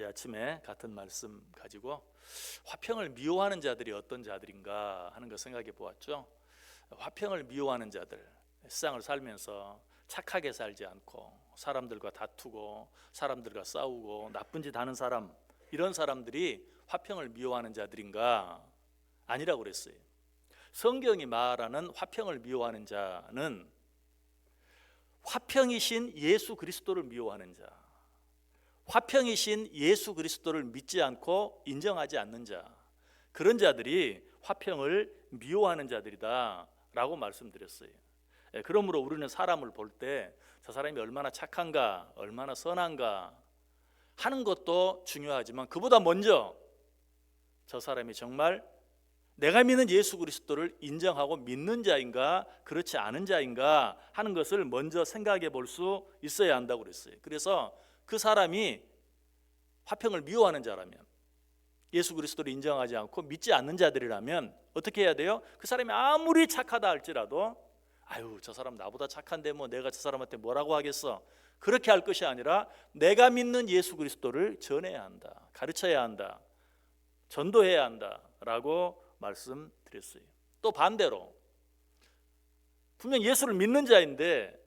어제 아침에 같은 말씀 가지고 화평을 미워하는 자들이 어떤 자들인가 하는 거 생각해 보았죠. 화평을 미워하는 자들, 세상을 살면서 착하게 살지 않고 사람들과 다투고 사람들과 싸우고 나쁜 짓 하는 사람, 이런 사람들이 화평을 미워하는 자들인가? 아니라고 그랬어요. 성경이 말하는 화평을 미워하는 자는 화평이신 예수 그리스도를 미워하는 자, 화평이신 예수 그리스도를 믿지 않고 인정하지 않는 자, 그런 자들이 화평을 미워하는 자들이다 라고 말씀드렸어요. 그러므로 우리는 사람을 볼 때 저 사람이 얼마나 착한가, 얼마나 선한가 하는 것도 중요하지만 그보다 먼저 저 사람이 정말 내가 믿는 예수 그리스도를 인정하고 믿는 자인가 그렇지 않은 자인가 하는 것을 먼저 생각해 볼 수 있어야 한다고 그랬어요. 그래서 그 사람이 화평을 미워하는 자라면, 예수 그리스도를 인정하지 않고 믿지 않는 자들이라면 어떻게 해야 돼요? 그 사람이 아무리 착하다 할지라도 아유 저 사람 나보다 착한데 뭐 내가 저 사람한테 뭐라고 하겠어, 그렇게 할 것이 아니라 내가 믿는 예수 그리스도를 전해야 한다, 가르쳐야 한다, 전도해야 한다라고 말씀드렸어요. 또 반대로 분명 예수를 믿는 자인데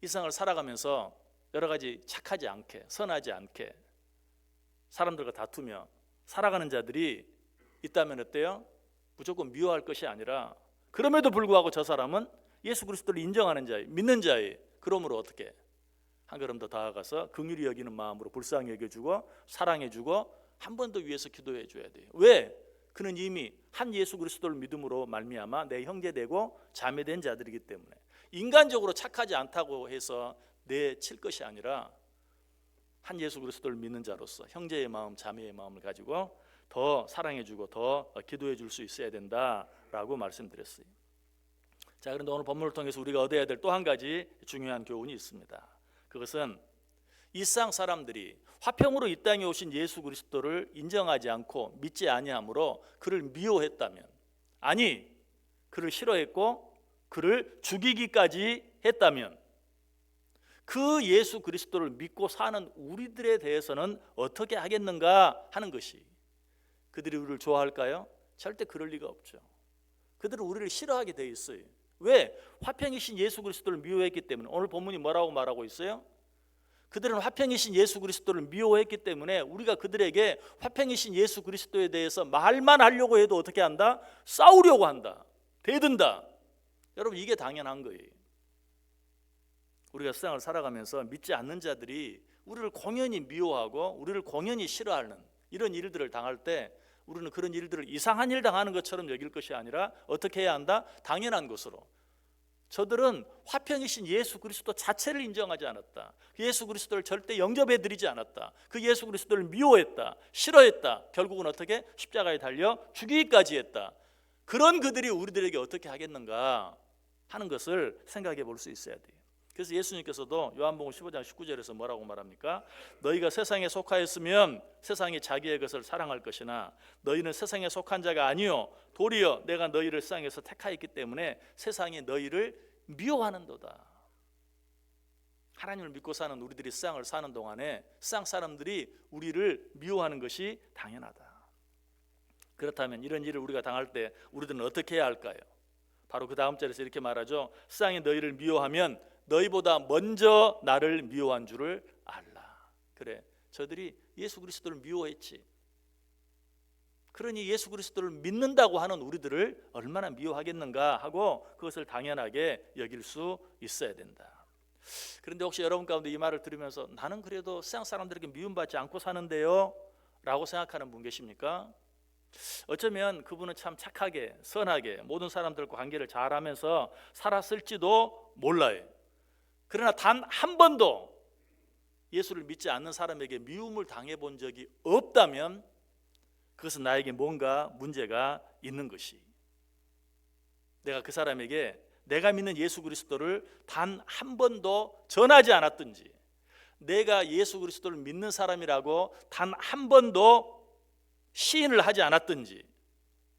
이 세상을 살아가면서 여러 가지 착하지 않게, 선하지 않게 사람들과 다투며 살아가는 자들이 있다면 어때요? 무조건 미워할 것이 아니라 그럼에도 불구하고 저 사람은 예수 그리스도를 인정하는 자예요, 믿는 자예요. 그러므로 어떻게 한 걸음 더 다가가서 긍휼히 여기는 마음으로 불쌍히 여겨주고 사랑해주고 한 번 더 위해서 기도해 줘야 돼요. 왜? 그는 이미 한 예수 그리스도를 믿음으로 말미암아 내 형제되고 자매된 자들이기 때문에. 인간적으로 착하지 않다고 해서 내칠 것이 아니라 한 예수 그리스도를 믿는 자로서 형제의 마음, 자매의 마음을 가지고 더 사랑해주고 더 기도해 줄 수 있어야 된다라고 말씀드렸어요. 자, 그런데 오늘 본문을 통해서 우리가 얻어야 될 또 한 가지 중요한 교훈이 있습니다. 그것은 이 세상 사람들이 화평으로 이 땅에 오신 예수 그리스도를 인정하지 않고 믿지 아니함으로 그를 미워했다면, 아니 그를 싫어했고 그를 죽이기까지 했다면 그 예수 그리스도를 믿고 사는 우리들에 대해서는 어떻게 하겠는가 하는 것이, 그들이 우리를 좋아할까요? 절대 그럴 리가 없죠. 그들은 우리를 싫어하게 돼 있어요. 왜? 화평이신 예수 그리스도를 미워했기 때문에. 오늘 본문이 뭐라고 말하고 있어요? 그들은 화평이신 예수 그리스도를 미워했기 때문에 우리가 그들에게 화평이신 예수 그리스도에 대해서 말만 하려고 해도 어떻게 한다? 싸우려고 한다, 대든다. 여러분 이게 당연한 거예요. 우리가 세상을 살아가면서 믿지 않는 자들이 우리를 공연히 미워하고 우리를 공연히 싫어하는 이런 일들을 당할 때 우리는 그런 일들을 이상한 일 당하는 것처럼 여길 것이 아니라 어떻게 해야 한다? 당연한 것으로. 저들은 화평이신 예수 그리스도 자체를 인정하지 않았다, 그 예수 그리스도를 절대 영접해 드리지 않았다, 그 예수 그리스도를 미워했다, 싫어했다, 결국은 어떻게? 십자가에 달려 죽이기까지 했다. 그런 그들이 우리들에게 어떻게 하겠는가 하는 것을 생각해 볼 수 있어야 돼요. 그래서 예수님께서도 요한복음 15장 19절에서 뭐라고 말합니까? 너희가 세상에 속하였으면 세상이 자기의 것을 사랑할 것이나 너희는 세상에 속한 자가 아니요 도리어 내가 너희를 세상에서 택하였기 때문에 세상이 너희를 미워하는도다. 하나님을 믿고 사는 우리들이 세상을 사는 동안에 세상 사람들이 우리를 미워하는 것이 당연하다. 그렇다면 이런 일을 우리가 당할 때 우리들은 어떻게 해야 할까요? 바로 그 다음 절에서 이렇게 말하죠. 세상이 너희를 미워하면 너희보다 먼저 나를 미워한 줄을 알라. 그래, 저들이 예수 그리스도를 미워했지. 그러니 예수 그리스도를 믿는다고 하는 우리들을 얼마나 미워하겠는가 하고 그것을 당연하게 여길 수 있어야 된다. 그런데 혹시 여러분 가운데 이 말을 들으면서 나는 그래도 세상 사람들에게 미움받지 않고 사는데요 라고 생각하는 분 계십니까? 어쩌면 그분은 참 착하게 선하게 모든 사람들과 관계를 잘하면서 살았을지도 몰라요. 그러나 단 한 번도 예수를 믿지 않는 사람에게 미움을 당해본 적이 없다면 그것은 나에게 뭔가 문제가 있는 것이, 내가 그 사람에게 내가 믿는 예수 그리스도를 단 한 번도 전하지 않았든지, 내가 예수 그리스도를 믿는 사람이라고 단 한 번도 시인을 하지 않았든지,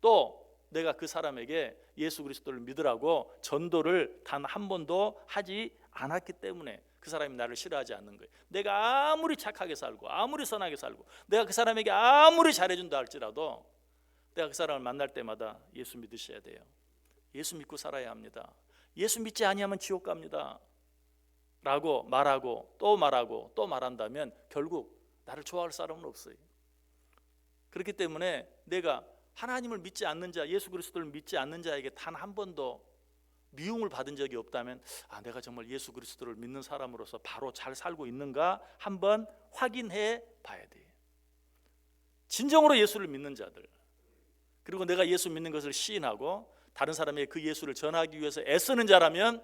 또 내가 그 사람에게 예수 그리스도를 믿으라고 전도를 단 한 번도 하지 않았기 때문에 그 그 사람이 나를 싫어하지 않는 거예요. 내가 아무리 착하게 살고 아무리 선하게 살고 내가 그 사람에게 아무리 잘해준다 할지라도 내가 그 사람을 만날 때마다 예수 믿으셔야 돼요. 예수 믿고 살아야 합니다. 예수 믿지 아니하면 지옥 갑니다 라고 말하고 또 말하고 또 말한다면 결국 나를 좋아할 사람은 없어요. 그렇기 때문에 내가 하나님을 믿지 않는 자, 예수 그리스도를 믿지 않는 자에게 단 한 번도 미움을 받은 적이 없다면 내가 정말 예수 그리스도를 믿는 사람으로서 바로 잘 살고 있는가 한번 확인해 봐야 돼요. 진정으로 예수를 믿는 자들, 그리고 내가 예수 믿는 것을 시인하고 다른 사람에게 그 예수를 전하기 위해서 애쓰는 자라면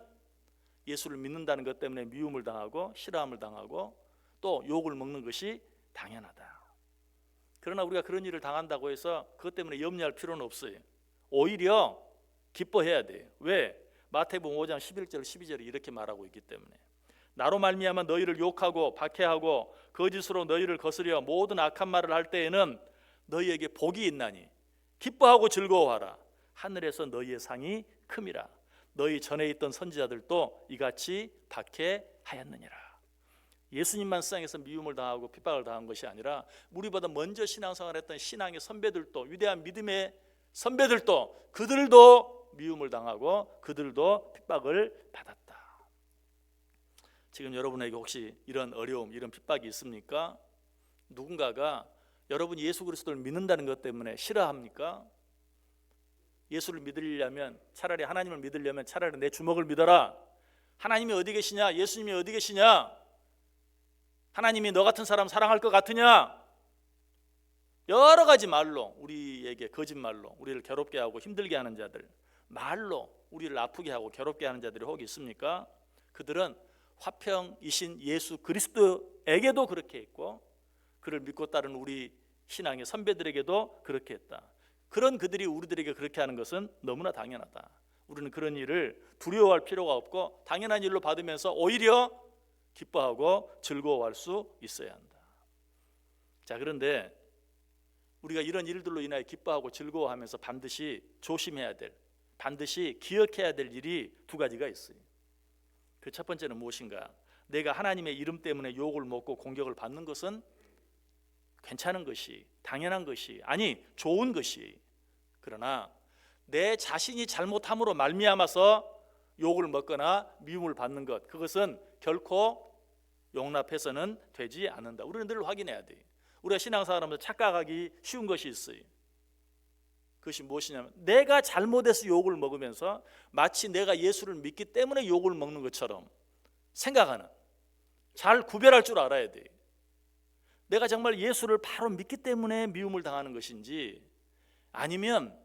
예수를 믿는다는 것 때문에 미움을 당하고 싫어함을 당하고 또 욕을 먹는 것이 당연하다. 그러나 우리가 그런 일을 당한다고 해서 그것 때문에 염려할 필요는 없어요. 오히려 기뻐해야 돼요. 왜? 마태복음 5장 11절 12절이 이렇게 말하고 있기 때문에 나로 말미암아 너희를 욕하고 박해하고 거짓으로 너희를 거스려 모든 악한 말을 할 때에는 너희에게 복이 있나니 기뻐하고 즐거워하라. 하늘에서 너희의 상이 큼이라. 너희 전에 있던 선지자들도 이같이 박해하였느니라. 예수님만 세상에서 미움을 당하고 핍박을 당한 것이 아니라 우리보다 먼저 신앙생활을 했던 신앙의 선배들도, 위대한 믿음의 선배들도 그들도 미움을 당하고 그들도 핍박을 받았다. 지금 여러분에게 혹시 이런 어려움, 이런 핍박이 있습니까? 누군가가 여러분이 예수 그리스도를 믿는다는 것 때문에 싫어합니까? 예수를 믿으려면 차라리 하나님을 믿으려면 차라리 내 주먹을 믿어라. 하나님이 어디 계시냐? 예수님이 어디 계시냐? 하나님이 너 같은 사람 사랑할 것 같으냐? 여러 가지 말로 우리에게 거짓말로 우리를 괴롭게 하고 힘들게 하는 자들, 말로 우리를 아프게 하고 괴롭게 하는 자들이 혹 있습니까? 그들은 화평이신 예수 그리스도에게도 그렇게 했고 그를 믿고 따른 우리 신앙의 선배들에게도 그렇게 했다. 그런 그들이 우리들에게 그렇게 하는 것은 너무나 당연하다. 우리는 그런 일을 두려워할 필요가 없고 당연한 일로 받으면서 오히려 기뻐하고 즐거워할 수 있어야 한다. 자, 그런데 우리가 이런 일들로 인하여 기뻐하고 즐거워하면서 반드시 조심해야 될, 반드시 기억해야 될 일이 두 가지가 있어요. 그 첫 번째는 무엇인가? 내가 하나님의 이름 때문에 욕을 먹고 공격을 받는 것은 괜찮은 것이, 당연한 것이, 아니 좋은 것이, 그러나 내 자신이 잘못함으로 말미암아서 욕을 먹거나 미움을 받는 것, 그것은 결코 용납해서는 되지 않는다. 우리는 늘 확인해야 돼. 우리가 신앙생활하면서 착각하기 쉬운 것이 있어요. 그것이 무엇이냐면 내가 잘못해서 욕을 먹으면서 마치 내가 예수를 믿기 때문에 욕을 먹는 것처럼 생각하는, 잘 구별할 줄 알아야 돼. 내가 정말 예수를 바로 믿기 때문에 미움을 당하는 것인지 아니면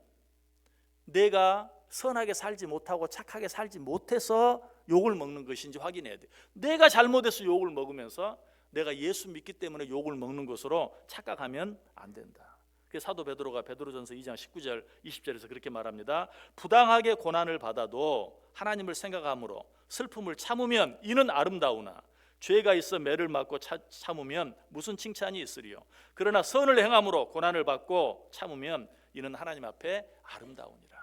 내가 선하게 살지 못하고 착하게 살지 못해서 욕을 먹는 것인지 확인해야 돼. 내가 잘못해서 욕을 먹으면서 내가 예수 믿기 때문에 욕을 먹는 것으로 착각하면 안 된다. 그래서 사도 베드로가 베드로전서 2장 19절 20절에서 그렇게 말합니다. 부당하게 고난을 받아도 하나님을 생각함으로 슬픔을 참으면 이는 아름다우나 죄가 있어 매를 맞고 참으면 무슨 칭찬이 있으리요. 그러나 선을 행함으로 고난을 받고 참으면 이는 하나님 앞에 아름다우니라.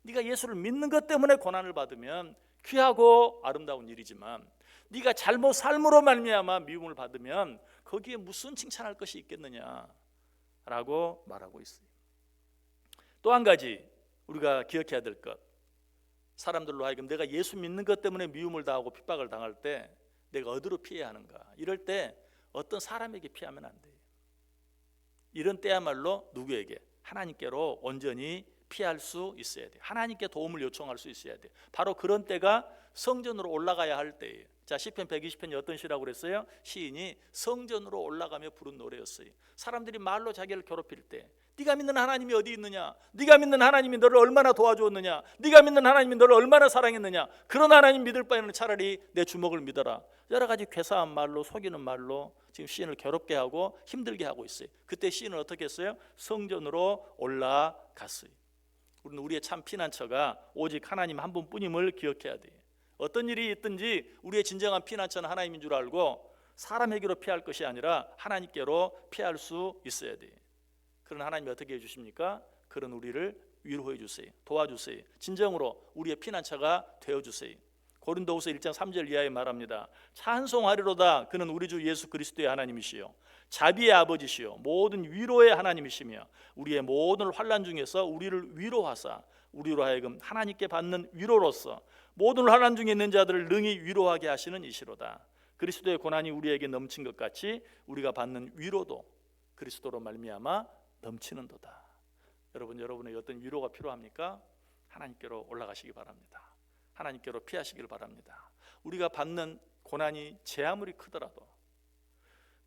네가 예수를 믿는 것 때문에 고난을 받으면 귀하고 아름다운 일이지만 네가 잘못 삶으로 말미암아 미움을 받으면 거기에 무슨 칭찬할 것이 있겠느냐라고 말하고 있어요. 또 한 가지 우리가 기억해야 될 것, 사람들로 하여금 내가 예수 믿는 것 때문에 미움을 당하고 핍박을 당할 때 내가 어디로 피해야 하는가? 이럴 때 어떤 사람에게 피하면 안 돼요. 이런 때야말로 누구에게? 하나님께로 온전히 피할 수 있어야 돼요. 하나님께 도움을 요청할 수 있어야 돼요. 바로 그런 때가 성전으로 올라가야 할 때예요. 자, 시편 120편이 어떤 시라고 그랬어요? 시인이 성전으로 올라가며 부른 노래였어요. 사람들이 말로 자기를 괴롭힐 때 네가 믿는 하나님이 어디 있느냐? 네가 믿는 하나님이 너를 얼마나 도와주었느냐? 네가 믿는 하나님이 너를 얼마나 사랑했느냐? 그런 하나님 믿을 바에는 차라리 내 주먹을 믿어라. 여러 가지 괴사한 말로, 속이는 말로 지금 시인을 괴롭게 하고 힘들게 하고 있어요. 그때 시인은 어떻게 했어요? 성전으로 올라갔어요. 우리는 우리의 참 피난처가 오직 하나님 한 분뿐임을 기억해야 돼요. 어떤 일이 있든지 우리의 진정한 피난처는 하나님인 줄 알고 사람에게로 피할 것이 아니라 하나님께로 피할 수 있어야 돼요. 그런 하나님이 어떻게 해주십니까? 그런 우리를 위로해 주세요. 도와주세요. 진정으로 우리의 피난처가 되어주세요. 고린도후서 1장 3절 이하에 말합니다. 찬송하리로다. 그는 우리 주 예수 그리스도의 하나님이시요 자비의 아버지시요 모든 위로의 하나님이시며 우리의 모든 환난 중에서 우리를 위로하사 우리로 하여금 하나님께 받는 위로로서 모든 환난 중에 있는 자들을 능히 위로하게 하시는 이시로다. 그리스도의 고난이 우리에게 넘친 것 같이 우리가 받는 위로도 그리스도로 말미암아 넘치는도다. 여러분의 어떤 위로가 필요합니까? 하나님께로 올라가시기 바랍니다. 하나님께로 피하시길 바랍니다. 우리가 받는 고난이 제 아무리 크더라도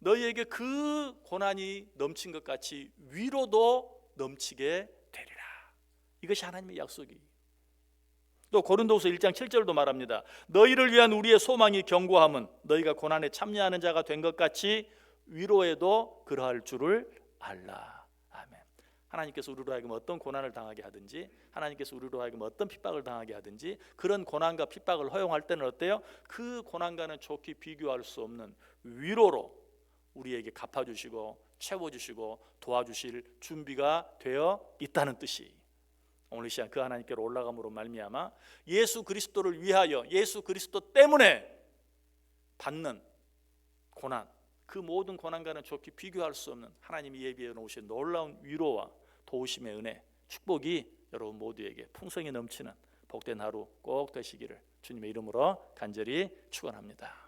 너희에게 그 고난이 넘친 것 같이 위로도 넘치게 되리라. 이것이 하나님의 약속이. 또 고린도후서 1장 7절도 말합니다. 너희를 위한 우리의 소망이 견고함은 너희가 고난에 참여하는 자가 된 것 같이 위로에도 그러할 줄을 알라. 하나님께서 우리로 하여금 어떤 고난을 당하게 하든지 하나님께서 우리로 하여금 어떤 핍박을 당하게 하든지 그런 고난과 핍박을 허용할 때는 어때요? 그 고난과는 좋게 비교할 수 없는 위로로 우리에게 갚아주시고 채워주시고 도와주실 준비가 되어 있다는 뜻이 오늘 이 시간 그 하나님께로 올라감으로 말미암아 예수 그리스도를 위하여 예수 그리스도 때문에 받는 고난 그 모든 고난과는 좋게 비교할 수 없는 하나님이 예비해 놓으신 놀라운 위로와 도우심의 은혜, 축복이 여러분 모두에게 풍성히 넘치는 복된 하루 꼭 되시기를 주님의 이름으로 간절히 축원합니다.